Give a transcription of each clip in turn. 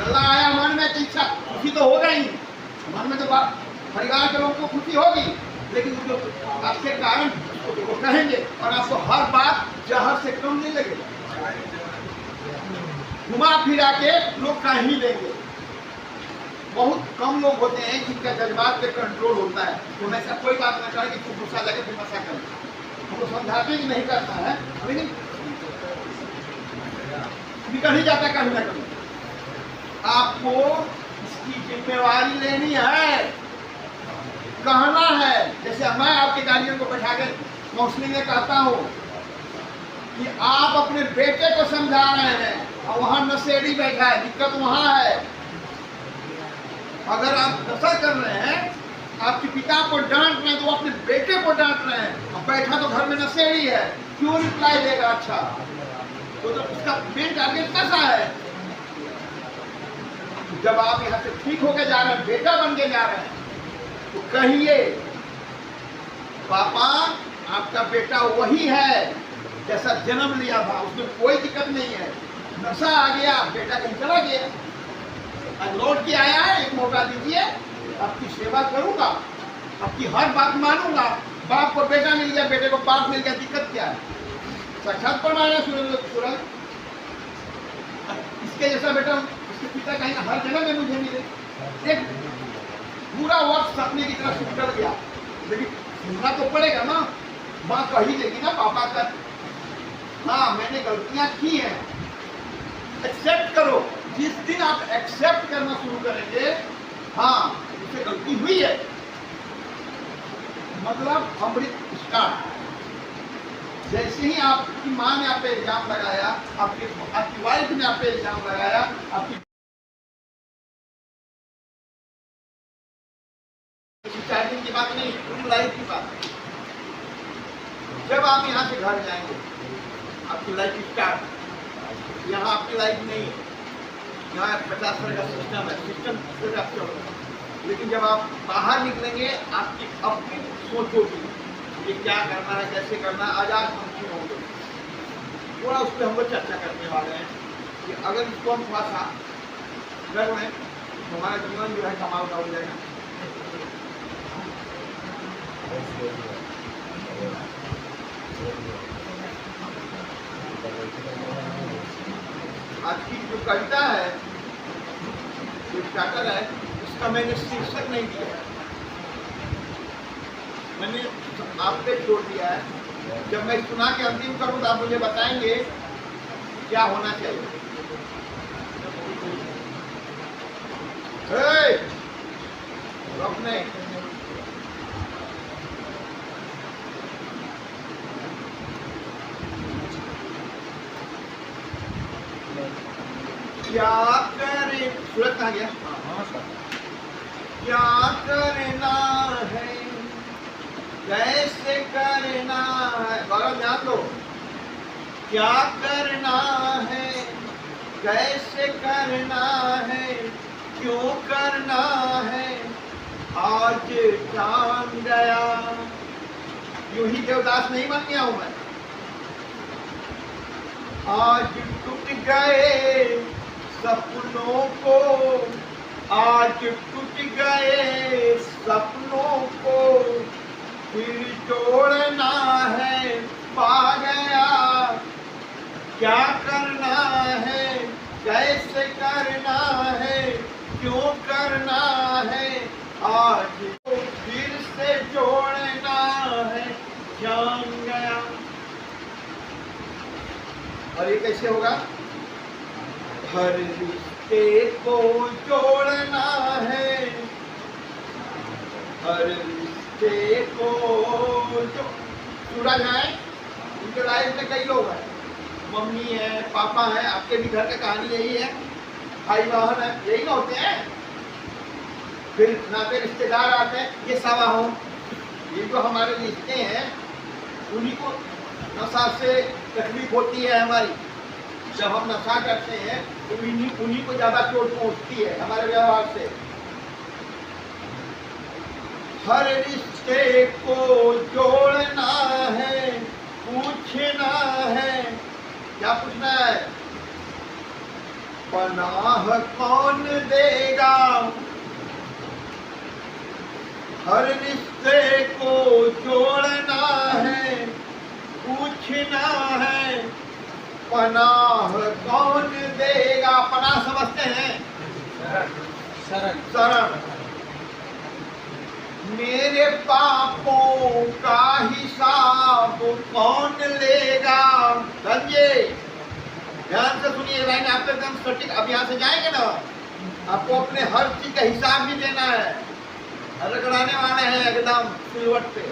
अल्लाह आया मन में तो इच्छा खुशी तो होगा ही, मन में तो परिवार के लोगों को खुशी होगी, लेकिन जो आपके कारण वो कहेंगे और आपको हर बात जहर से कम नहीं लगेगा। घुमा फिरा के लोग कह ही देंगे। बहुत कम लोग होते हैं जिनका जज्बात पे कंट्रोल होता है। तो ऐसा कोई बात ना करे कि तू गुस्सा लगे फिर नशा कर, हमको समझाते कि नहीं करता है, लेकिन निकल ही जाता कभी ना कभी। आपको इसकी जिम्मेवारी लेनी है, कहना है। जैसे मैं आपके गार्जियन को बैठा कर काउंसलिंग में कहता हूँ कि आप अपने बेटे को समझा रहे हैं और वहां नशेड़ी बैठा है, दिक्कत वहां है। अगर आप नशा कर रहे हैं, आपके पिता को डांट रहे हैं तो अपने बेटे को डांट रहे हैं, अब बैठा तो घर में नशेड़ी है, क्यों रिप्लाई देगा? अच्छा तो उसका मेन टारगेट नशा है। जब आप यहाँ से ठीक होके जा रहे हैं, बेटा बन के जा रहे हैं, तो कहिए पापा आपका बेटा वही है जैसा जन्म लिया था, उसमें कोई दिक्कत नहीं है। नशा आ गया, बेटा कहीं चला गया, आज लौट के आया है, एक मौका दीजिए, आपकी सेवा करूंगा, आपकी हर बात मानूंगा। बाप को बेटा मिल गया, बेटे को बाप मिल गया, दिक्कत क्या है? साक्षात प्रमाण है सूरज। इसके जैसा बेटा इसके पिता कहीं हर जगह में मुझे मिले। एक पूरा वक्त सपने की तरफ से निकल गया, लेकिन सुनना तो पड़ेगा ना। माँ कही देगी ना पापा का, हाँ मैंने गलतियां की हैं, एक्सेप्ट करो। जिस दिन आप एक्सेप्ट करना शुरू करेंगे, हाँ मुझसे गलती हुई है, मतलब अमृत स्टार्ट। जैसे ही आपकी माँ ने आप पे इल्जाम लगाया, आपकी वाइफ ने आप पे इल्जाम लगाया, आपकी चार्जिंग की बात नहीं, पूरी लाइफ की बात। जब आप यहाँ से घर जाएंगे, आपकी लाइफ स्टार्ट। यहाँ आपकी लाइफ नहीं है, यहाँ 50 साल का सिस्टम है, सिस्टम से आप चल रहे हैं। लेकिन जब आप बाहर निकलेंगे, आपकी अपनी सोच होगी कि क्या करना है, कैसे करना है, आजाद पंछी होंगे। थोड़ा उस पर हम लोग चर्चा करने वाले हैं कि अगर इसको हम थोड़ा सा कर लें तो हमारा जीवन जो है कमाल का हो जाएगा। आज की जो कविता है, जो स्टार्टर है, उसका मैंने शीर्षक नहीं दिया है, मैंने आप पे छोड़ दिया है। जब मैं सुना के अंतिम करूँ तो आप मुझे बताएंगे क्या होना चाहिए। नहीं क्या करे, सूरज कहाँ गया? क्या करना है, कैसे करना है, गौरव ध्यान दो। क्या करना है, कैसे करना है, क्यों करना है, आज जान गया। यूं ही देवदास नहीं बन गया हूं मैं। आज टूट गए सपनों को, आज टूट गए सपनों को, फिर जोड़ना है, पा गया। क्या करना है, कैसे करना है, क्यों करना है, आज तो फिर से जोड़ना है, जान गया। और ये कैसे होगा? हर रिश्ते को जोड़ना है, हर रिश्ते को जो सूरज है, उनके लाइफ में कई लोग हैं, मम्मी है, पापा है, आपके भी घर का कहानी यही है, भाई बहन है, यही ना होते हैं। फिर नाते रिश्तेदार आते हैं, ये सवा हो, ये जो हमारे रिश्ते हैं, उन्हीं को नशा से तकलीफ होती है हमारी। जब हम नशा करते हैं तो उन्हीं को ज्यादा चोट पहुंचती है हमारे व्यवहार से। हर रिश्ते को जोड़ना है, पूछना है, क्या पूछना है? पनाह कौन देगा, हर रिश्ते को जोड़ना है, पूछना है, पनाह कौन देगा। पनाह समझते हैं? शरण। मेरे पापों का हिसाब कौन लेगा। समझे? ध्यान से सुनिए, लाइन आपको एकदम सटीक। अब यहाँ से जाएंगे ना, आपको अपने हर चीज का हिसाब भी देना है, रगड़ाने वाले हैं एकदम सिलवट पे।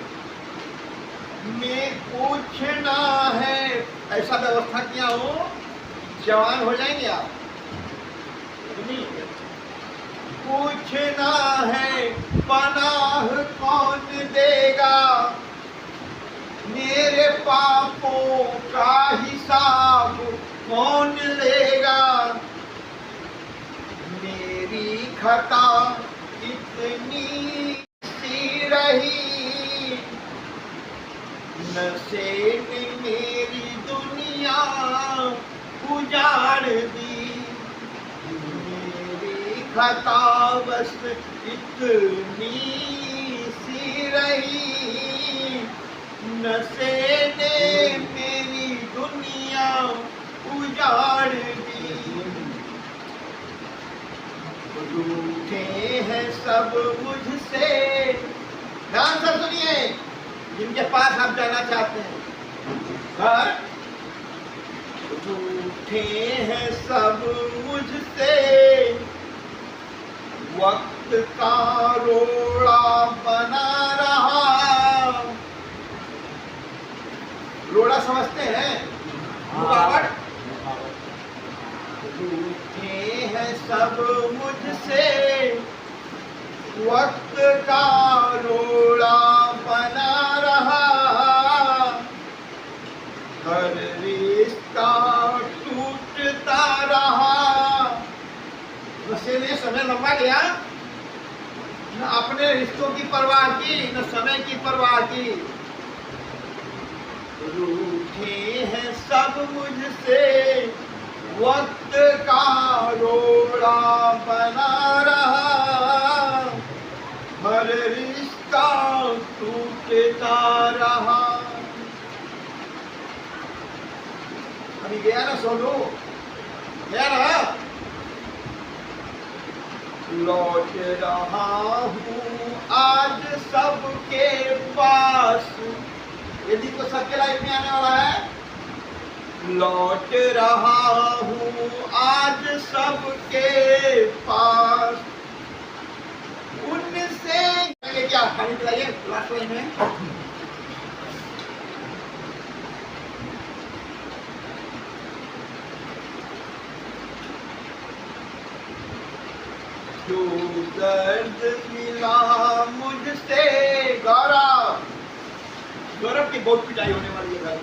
मैं पूछना है, ऐसा व्यवस्था किया हो, जवान हो जाएंगे आप। पूछना है पनाह कौन देगा, मेरे पापों का हिसाब कौन लेगा। मेरी खता इतनी सी रही, नशे ने मेरी दुनिया उजाड़ दी। मेरी खता बस इतनी सी रही, नशे ने मेरी दुनिया उजाड़ दी। रूठे हैं सब मुझसे। ध्यान से सुनिए, जिनके पास आप जाना चाहते हैं, घर रूठे हैं सब मुझसे, वक्त का रोड़ा बना रहा। रोड़ा समझते हैं? रुकावट। रूठे हैं सब मुझसे, वक्त का रोड़ा बना रहा। हर रिश्ता टूटता रहा। नशे ने समय लंबा लिया, न अपने रिश्तों की परवाह की, न समय की परवाह की। रूठे हैं सब मुझसे, वक्त का रोड़ा बना रहा। हर रिश्ता टूटता रहा। अभी गया ना सोनू, गया ना। लौट रहा हूँ आज सबके पास। यदि तो सबके लाइफ में आने वाला है। लौट रहा हूँ आज सबके पास, उनसे क्या पानी पिलाइए लास्ट लाइन में। जो दर्द मिला मुझसे। गौरव, गौरव की बहुत पिटाई होने वाली है घर।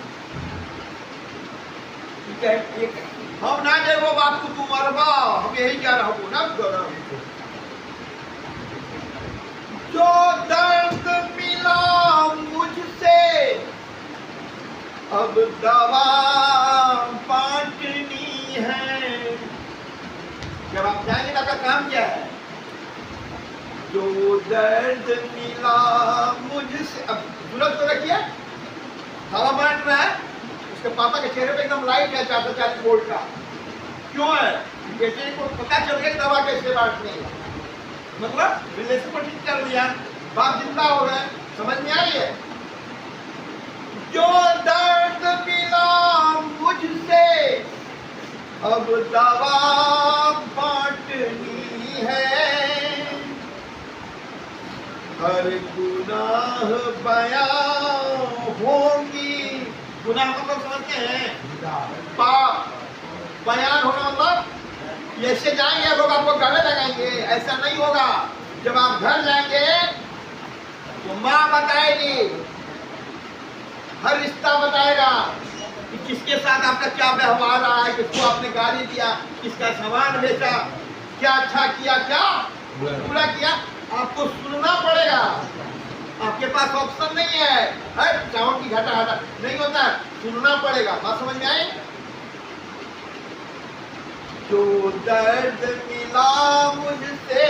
हम ना गए वो बापू तू मरबा, हम यही कह रहा हूँ ना गौरव। जो दर्द मिला मुझसे, अब दवा बांटनी है। जब आप जाएंगे ना, आपका काम क्या है? जो दर्द मिला मुझसे। अब सूरज तो रखिए, हवा बांट रहा है। उसके पापा के चेहरे पे एकदम लाइट है 440 वोल्ट का। क्यों है? बेटे को पता चल गया दवा कैसे बांटनी है। मतलब रिलेशन ठीक कर लिया, बाप जिंदा हो गए। समझ में आई है? जो दर्द मिला मुझसे, अब दवा बांटनी है। हर गुनाह बयां होगी। गुनाह मतलब समझते हैं? पाप। बयान होना मतलब ऐसे जाएंगे लोग आपको गले लगाएंगे। ऐसा नहीं होगा। जब आप घर जाएंगे तो माँ बताएगी, हर रिश्ता बताएगा कि किसके साथ आपका क्या व्यवहार रहा है, किसको आपने गाली दिया, किसका सामान बेचा, क्या अच्छा किया, क्या बुरा किया। आपको सुनना पड़ेगा। आपके पास ऑप्शन नहीं है चावल की घटा हटा नहीं होता, सुनना पड़ेगा। बात समझ में आई? जो दर्द मिला मुझसे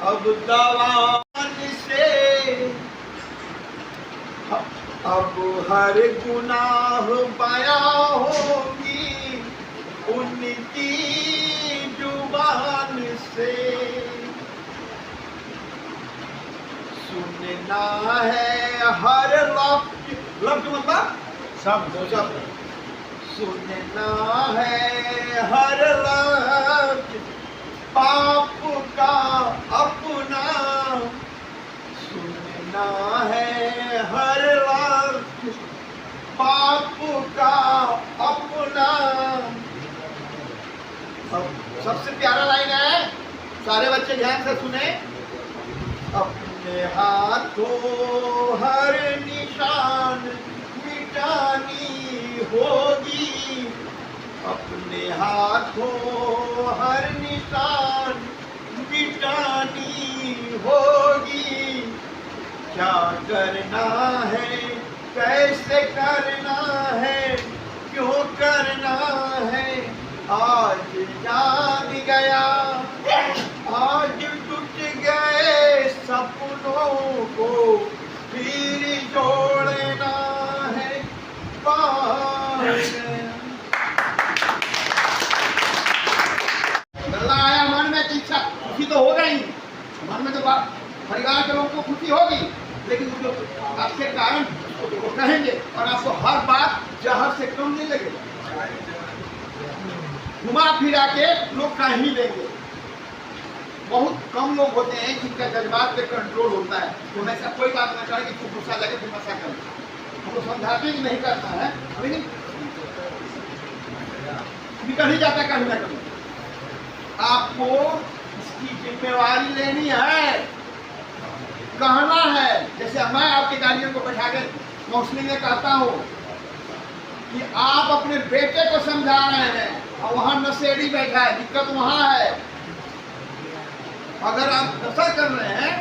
अब दवान से, अब हर गुनाह बया होगी उनकी जुबान से। सुनना है हर लफ्ज, लफ्ज मतलब शब्द, सुनना है हर लफ्ज पाप का अपना, सुनना है हर लफ्ज पाप का अपना। अब सबसे प्यारा लाइन है, सारे बच्चे ध्यान से सुने। अपने हाथों हर निशान मिटानी होगी, अपने हाथों हर निशान मिटानी होगी। क्या करना है, कैसे करना है, क्यों करना है, आज जान गया, आज टूट गए सपनों को फिर जोड़ना है पार। आया मन में की इच्छा, खुशी तो होगा ही, मन में तो परिवार के लोगों को खुशी होगी, लेकिन जो आपके कारण वो कहेंगे और आपको हर बात जहर से कम नहीं लगेगा। घुमा फिरा के लोग कह ही देंगे। बहुत कम लोग होते हैं जिनका जज्बात पे कंट्रोल होता है। तो ऐसा कोई बात ना करे कि तू गुस्सा लगे फिर नशा कर, हमको समझाते कि नहीं करना है, लेकिन निकल ही जाता है कहीं ना कहीं। आपको इसकी जिम्मेवारी लेनी है, कहना है। जैसे मैं आपके गार्जियन को बैठा के काउंसलिंग में कहता हूँ कि आप अपने बेटे को समझा रहे हैं और वहां नशेड़ी बैठा है, दिक्कत वहां है। अगर आप नशा कर रहे हैं,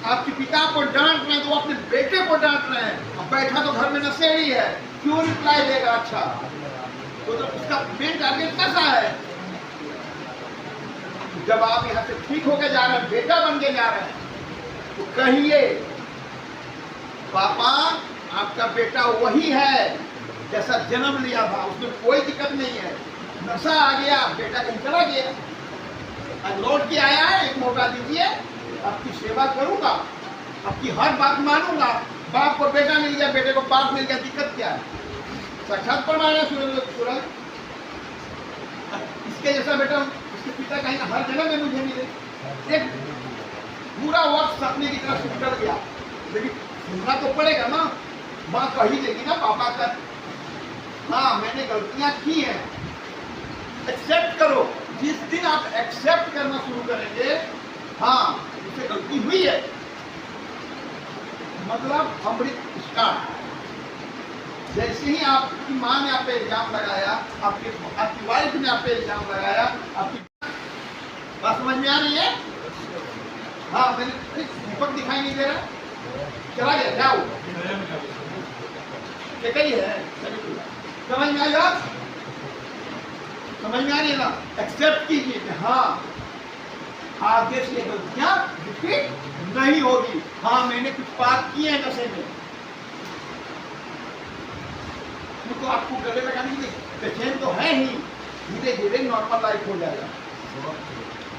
आपके पिता को डांट रहे हैं, तो अपने बेटे को डांट रहे हैं। अब बैठा तो घर में नशेड़ी है, क्यों रिप्लाई देगा? अच्छा, तो उसका मेन टारगेट नशा है। जब आप यहाँ से ठीक होके जा रहे हैं, बेटा बन के जा रहे हैं, तो कहिए पापा आपका बेटा वही है जैसा जन्म लिया था, उसमें कोई दिक्कत नहीं है। नशा आ गया, बेटा कहीं चला गया, आज लौट के आया है, एक मौका दीजिए, आपकी सेवा करूंगा, आपकी हर बात मानूंगा। बाप को बेटा मिल गया, बेटे को बाप मिल गया, दिक्कत क्या है? साक्षात प्रमाण है सूरज। इसके जैसा बेटा इसके पिता कहीं हर जगह में मुझे मिले। एक पूरा वक्त सपने की तरफ से निकल गया, लेकिन सुनना तो पड़ेगा ना। माँ कही देगी ना पापा का, हाँ मैंने गलतियां की हैं, एक्सेप्ट करो। जिस दिन आप एक्सेप्ट करना शुरू करेंगे, हाँ मुझसे गलती हुई है, मतलब अमृत स्टार्ट। जैसे ही आपकी माँ ने आप पे इल्जाम लगाया, आपकी वाइफ ने आप पे इल्जाम लगाया, आपकी बात समझ में आ रही है? हाँ, मैंने दीपक दिखाई नहीं दे रहा, चला गया, जाओ कही है, समझ में आया? समझ में आ रही है ना? एक्सेप्ट कीजिए कि हाँ आगे से गलतियां रिपीट नहीं होगी। हाँ मैंने कुछ बात की है नशे में, तो आपको गले लगाने की पेशेंट तो है ही, धीरे धीरे नॉर्मल लाइफ हो जाएगा।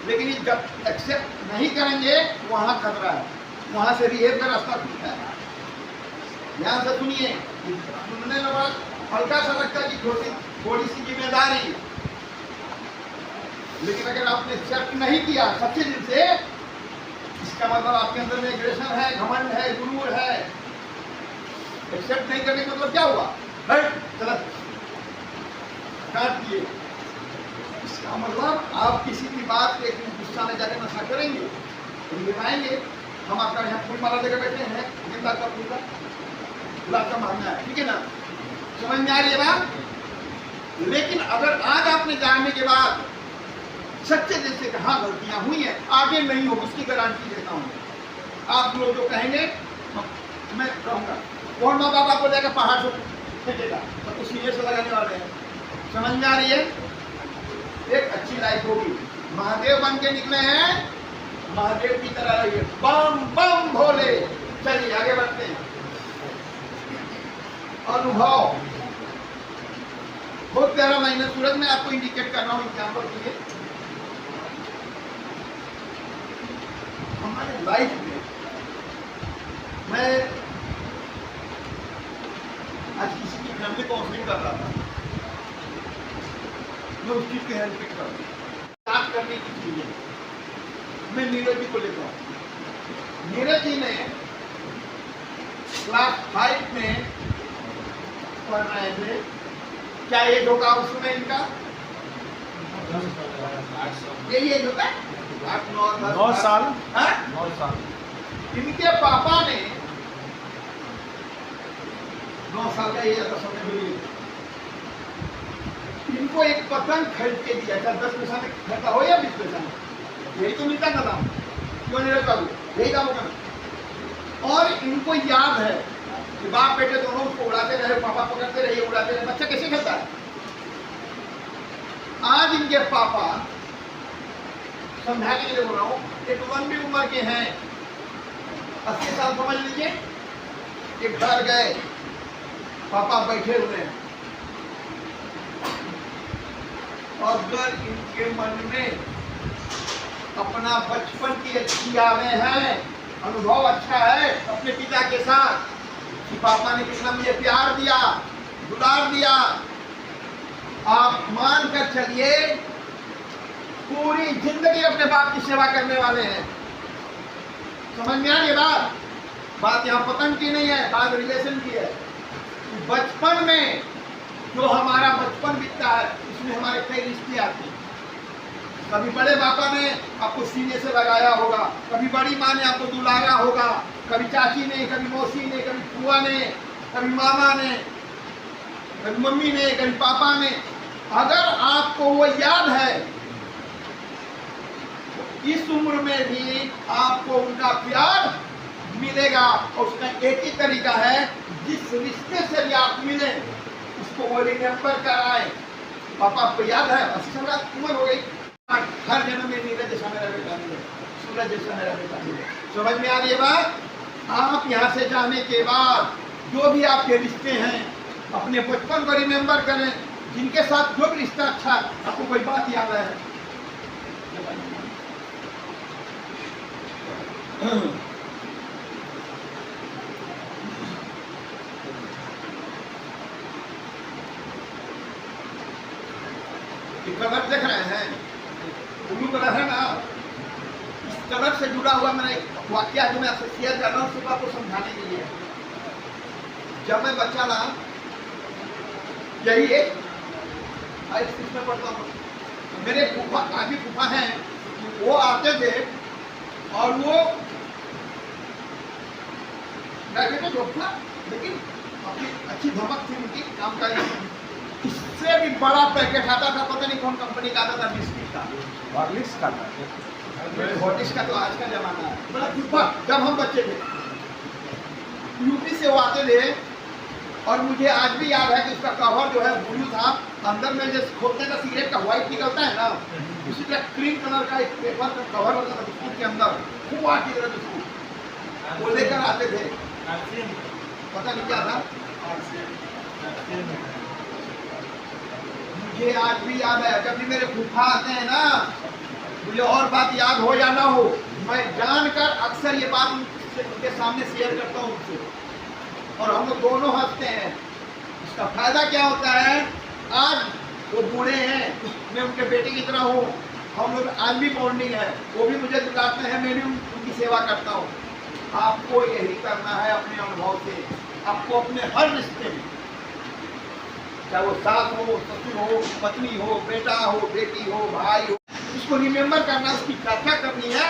लेकिन ये जब एक्सेप्ट नहीं करेंगे, वहां खतरा है, वहां से रिहेब का रास्ता खुलता है। ध्यान से सुनिए, सुनने के बाद हल्का सा लगता है कि थोड़ी सी जिम्मेदारी, लेकिन अगर आपने एक्सेप्ट नहीं किया सच्चे दिल से, इसका मतलब आपके अंदर में एग्रेशन है, घमंड है, गुरूर है। एक्सेप्ट नहीं करने का मतलब क्या हुआ? चला काट दिए। इसका मतलब आप किसी की बात पे गुस्सा में जाकर नशा करेंगे, निभाएंगे। हम आपका यहाँ फूल माला लेकर बैठे हैं, गेंदा का फूल का गुलाब का मारना है, ठीक है ना? समझ में आ रही है बात? लेकिन अगर आज आपने जानने के बाद सच्चे दिल से कहा गलतियां हुई हैं, आगे नहीं हो, उसकी गारंटी देता हूं। आप लोग जो कहेंगे मैं कहूंगा, कौन माँ बाप आपको जाकर पहाड़ से फेंकेगा, तो सीधे से लगाने वाले हैं। समझ में आ रही है? एक अच्छी लाइफ होगी। महादेव बन के निकले हैं, महादेव की तरह रहिए, बम बम भोले। चलिए आगे बढ़ते हैं। अनुभव बहुत प्यारा महीना सूरज में आपको इंडिकेट कर रहा हूं एग्जाम्पल के लिए। हमारे लाइफ में मैं आज किसी की फैमिली काउंसलिंग कर रहा था, मैं उस चीज की हेल्प कर रहा हूँ। बात करने की चीजें मैं नीरज जी को लेता हूँ। नीरज जी ने क्लास 5 में पढ़ रहे थे। क्या एज होगा उस समय इनका? यही एज होता है, 8-9 साल। 9 साल। इनके पापा ने 9 साल का एज आता समय मिली, इनको एक पतंग खरीद के दिया था। 10 पैसा में खरीदा हो या 20 पैसा में, यही तो मिलता ना दाम, क्यों नहीं रहता? यही काम होगा। और इनको याद है कि बाप बेटे दोनों उसको उड़ाते रहे, पापा पकड़ते रहे, उड़ाते रहे। बच्चा कैसे खेलता है? आज इनके पापा, समझाने के लिए बोल रहा हूँ, एक लंबी उम्र के हैं, 80 साल समझ लीजिए। एक घर गए, पापा बैठे हुए हैं, और अगर इनके मन में अपना बचपन की अच्छी यादें हैं, अनुभव अच्छा है अपने पिता के साथ कि पापा ने कितना मुझे प्यार दिया, दुलार दिया, आप मान कर चलिए पूरी जिंदगी अपने बाप की सेवा करने वाले हैं। समझ में आ रही बात? बात यहाँ पतंग की नहीं है, बात रिलेशन की है। बचपन में जो हमारा बचपन बीतता है उसमें हमारे कई रिश्ते आते हैं। कभी बड़े पापा ने आपको सीने से लगाया होगा, कभी बड़ी माँ ने आपको दुलारा होगा, कभी चाची ने, कभी मौसी ने, कभी फुआ ने, कभी मामा ने, कभी मम्मी ने, कभी पापा ने। अगर आपको वो याद है, इस उम्र में भी आपको उनका प्यार मिलेगा। और उसका एक ही तरीका है, जिस रिश्ते से भी आप मिले उसको वो रिमेम्बर कराएं। पापा आपको याद है, 80 साल की उम्र हो गई, हर जन्म में नीरज जैसा मेरा बेटा मिले, सूरज जैसा मेरा बेटा मिले। समझ में आ रही है बात? आप यहाँ से जाने के बाद जो भी आपके रिश्ते हैं, अपने बचपन को रिमेम्बर करें, जिनके साथ जो भी रिश्ता अच्छा, आपको कोई बात याद है? कलर देख रहे हैं, ब्लू कलर है ना, इस कलर से जुड़ा हुआ मेरा एक वाक्य जो मैं आपसे शेयर कर रहा हूँ, सिर्फ आपको समझाने के लिए। जब मैं बच्चा था, यही एक 5-6 में पढ़ता हूँ, मेरे फूफा, आगे फूफा हैं, वो आते थे और वो बैठे थे था, लेकिन अपनी अच्छी धमक थी उनकी काम करने। इससे भी बड़ा पैकेट आता था, पता नहीं कौन कंपनी का आता था, बिस्किट का, हॉर्लिक्स का था। हॉर्लिक्स का तो आज का जमाना है। बड़ा फूफा, जब हम बच्चे थे, यूपी से वो आते थे, और मुझे आज भी याद है कि उसका कवर जो है ब्लू था, अंदर में जैसे खोलते का सिगरेट का व्हाइट निकलता है ना, उसी तरह क्रीम कलर का एक पेपर का कवर होता था बिस्कुट के अंदर, कुआ की तरह बिस्कुट वो लेकर आते थे। पता नहीं क्या था, मुझे आज भी याद है। जब भी मेरे फूफा आते हैं ना, मुझे और बात याद हो या ना हो, मैं जानकर अक्सर ये बात उनके सामने शेयर करता हूँ उनसे, और हम लोग दोनों हंसते हैं। इसका फायदा क्या होता है, आज वो बूढ़े हैं, मैं उनके बेटे की तरह हूँ, हम लोग आज भी बॉन्डिंग है, वो भी मुझे दिलाते हैं, मैं भी उनकी सेवा करता हूँ। आपको यही करना है अपने अनुभव से, आपको अपने हर रिश्ते में, चाहे वो सास हो, ससुर हो, पत्नी हो, बेटा हो, बेटी हो, भाई हो, उसको रिमेम्बर करना, उसकी चर्चा करनी है।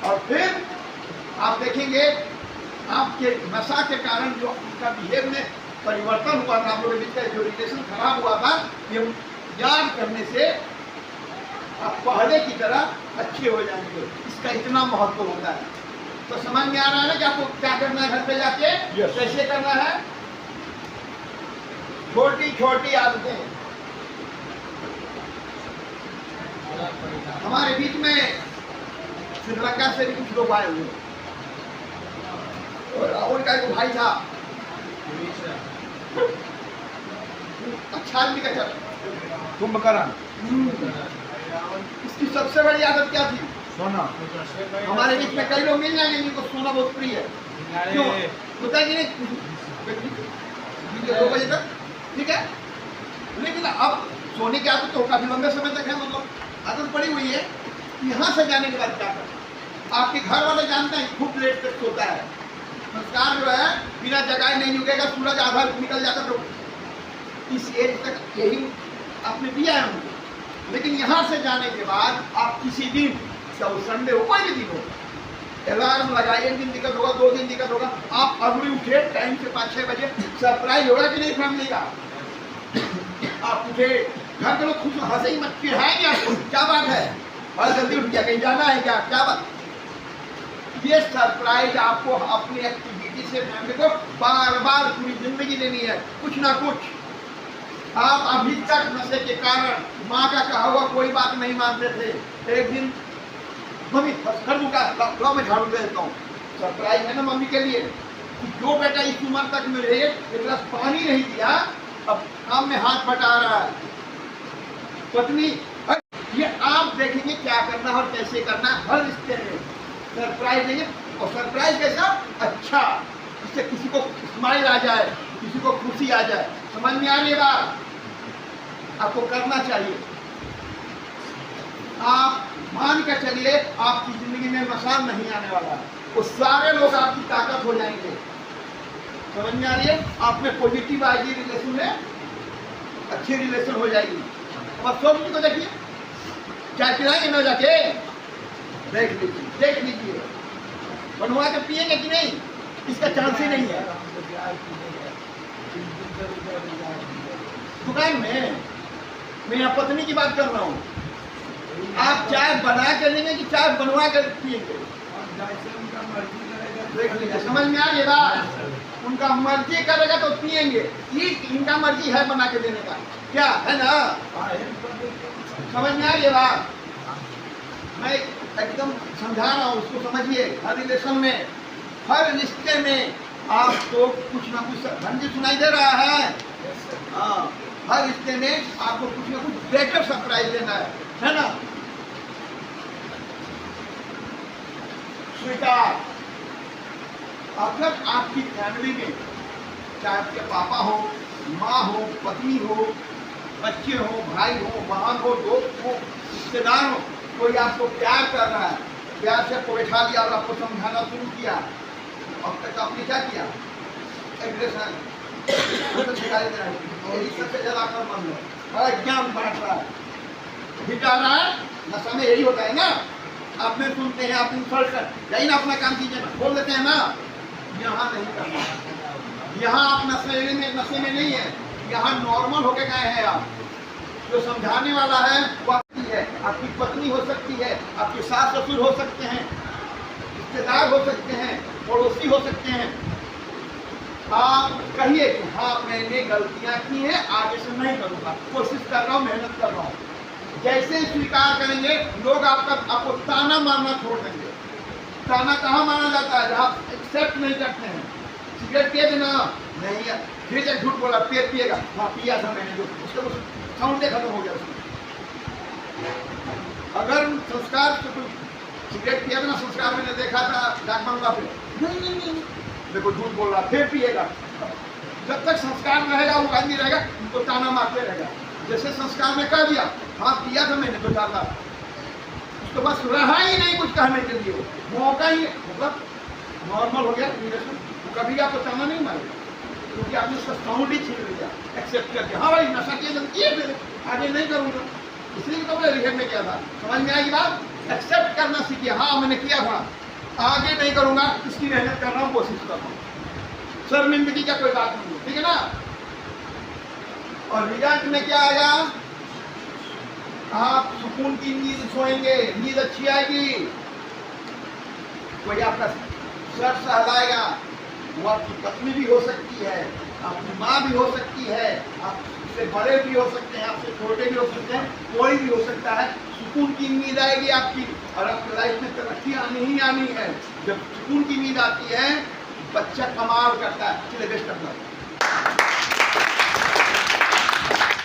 और फिर आप देखेंगे आपके नशा के कारण जो उनका बिहेव में परिवर्तन हुआ था, आप लोगों के बीच का जो रिलेशन खराब हुआ था, ये याद करने से आप पहले की तरह अच्छे हो जाएंगे। इसका इतना महत्व होता है। तो समझ में आ रहा है ना कि आपको क्या करना है घर पे जाके, कैसे करना है? छोटी छोटी आदतें हमारे बीच में श्रीलंका से भी कुछ लोग आए हुए और राहुल का एक भाई था, अच्छा आदमी का चल कुंभकर्ण। इसकी सबसे बड़ी आदत क्या थी? सोना। हमारे बीच में कई लोग मिल जाएंगे जिनको सोना बहुत प्रिय है। क्यों होता है कि नहीं? 2 बजे तक ठीक है, लेकिन अब सोने की आदत तो काफी लंबे समय तक है, मतलब आदत पड़ी हुई है। यहाँ से जाने के बाद क्या करना, आपके घर वाले जानते हैं खूब लेट तक सोता है। संस्कार जो है बिना जगाए नहीं उगेगा, सूरज आधा निकल जाता तो इस एज तक यही आपने दिया है उनको। लेकिन यहाँ से जाने के बाद आप किसी दिन, चाहे संडे हो कोई भी दिन हो, अलार्म लगाइए, 1 दिन दिक्कत होगा, 2 दिन दिक्कत होगा, आप अगली उठे टाइम से 5-6 बजे, सरप्राइज होगा कि नहीं फैमिली का? आप उठे, घर के लोग खुश हंसे ही मत चिढ़ाएंगे आपको, क्या बात है और जल्दी उठ गया, कहीं जाना है क्या, क्या बात? ये सरप्राइज आपको अपनी एक्टिविटी से फैमिली को बार बार पूरी जिंदगी देनी है, कुछ ना कुछ। आप अभी तक नशे के कारण माँ का कहा हुआ कोई बात नहीं मानते थे। एक दिन मम्मी कर दूंगा, लो मैं झाड़ू दे देता हूँ, सरप्राइज है ना मम्मी के लिए। जो बेटा इस उम्र तक मेरे एक गिलास पानी नहीं दिया, अब काम में हाथ बटा रहा है। पत्नी, ये आप देखेंगे क्या करना और कैसे करना, हर रिश्ते में सरप्राइज देंगे। और सरप्राइज कैसा? अच्छा, जिससे किसी को स्माइल आ जाए, किसी को खुशी आ जाए। समझ में आ रही बात? आपको करना चाहिए। आप मान के चलिए आपकी जिंदगी में मसान नहीं आने वाला है, वो सारे लोग आपकी ताकत हो जाएंगे। समझ में आ रही है? आप में पॉजिटिव आएगी, रिलेशन में अच्छी रिलेशन हो जाएगी। अब सोच जी को देखिए, चाय पिलाएंगे ना जाके, देख लीजिए बनवा के पिएंगे कि नहीं, इसका चांस ही नहीं है। दुकान में मैं यहाँ पत्नी की बात कर रहा हूँ, आप चाय बना के देंगे कि चाय बनवा कर पिएंगे? देख लीजिए, समझ में आ गई बात? उनका मर्जी करेगा तो पिएंगे, ये इनका मर्जी है बना के देने का, क्या है ना? समझ में आ गई बात? मैं एकदम समझा रहा हूँ, उसको समझिए। हर रिलेशन में, हर रिश्ते में आपको कुछ ना कुछ धंधी सुनाई दे रहा है। हाँ, हर रिश्ते में आपको कुछ ना कुछ बेटर सरप्राइज देना है ना? स्वीकार, अगर आपकी फैमिली में चाहे आपके पापा हो, माँ हो, पत्नी हो, बच्चे हो, भाई हो, बहन हो, दोस्त हो, रिश्तेदार हो, कोई आपको प्यार कर रहा है, प्यार से आपको बैठा दिया और आपको समझाना शुरू किया, अब तक आपने क्या किया? एग्रेशन, सबसे ज्यादा कर मन लो, बड़ा ज्ञान बांट रहा है, हिटा रहा है। नशा में यही होता है ना, आप में सुनते हैं, आप इंसल्ट कर, यही ना अपना काम कीजिए, बोल देते हैं ना। यहाँ नहीं करना, यहाँ आप नशे में नहीं है, यहाँ नॉर्मल होके गए हैं आप। जो समझाने वाला है वो आपकी है, आपकी पत्नी हो सकती है, आपके सास ससुर हो सकते हैं, रिश्तेदार हो सकते हैं, पड़ोसी हो सकते हैं। आप कहिए कि हाँ मैंने गलतियां की हैं, आगे से नहीं करूँगा, कोशिश कर रहा हूँ, मेहनत कर रहा हूँ। जैसे ही स्वीकार करेंगे लोग आपको ताना मारना छोड़ देंगे। ताना कहाँ माना जाता है? जहाँ एक्सेप्ट नहीं करते हैं। सिगरेट पिए देना नहीं है, फिर एक झूठ बोला, पेट पिएगा, हाँ पिया था मैंने, जो उसको साउंड खत्म हो गया। अगर संस्कार सिगरेट पिया था ना, संस्कार मैंने देखा था डाक बंगला पे, नहीं देखो झूठ बोल रहा, फिर पिएगा। जब तक संस्कार रहेगा वो आदमी रहेगा, उनको ताना मारते रहेगा। जैसे संस्कार में कह दिया, हाँ पिया था मैंने 2-4 बार, उसको बस रहा ही नहीं कुछ कहने के लिए, मौका ही मतलब नॉर्मल हो गया रिलेशन, कभी आपको ताना नहीं मारेगा, क्योंकि आपने उसका साउंड ही छीन लिया, एक्सेप्ट करके। हाँ भाई नशा किए फिर आगे नहीं करूँगा, इसलिए तो मैं रिहेब में किया था। समझ में आएगी बात? एक्सेप्ट करना सीखिए, हाँ मैंने किया था, आगे नहीं करूँगा, इसकी मेहनत कर रहा हूँ, कोशिश कर रहा हूँ, शर्मिंदगी का कोई बात नहीं है, ठीक है ना? और रिजल्ट में क्या आएगा? आप सुकून की नींद सोएंगे, नींद अच्छी आएगी। कोई आपका सर सहलाएगा, वो आपकी पत्नी भी हो सकती है, आपकी माँ भी हो सकती है, आपसे बड़े भी हो सकते हैं, आपसे छोटे भी हो सकते हैं, कोई भी हो सकता है। सुकून की उम्मीद आएगी आपकी, और आपकी लाइफ में तरक्की आनी ही आनी है। जब सुकून की उम्मीद आती है, बच्चा कमाल करता है। चलिए बेस्ट ऑफ लक।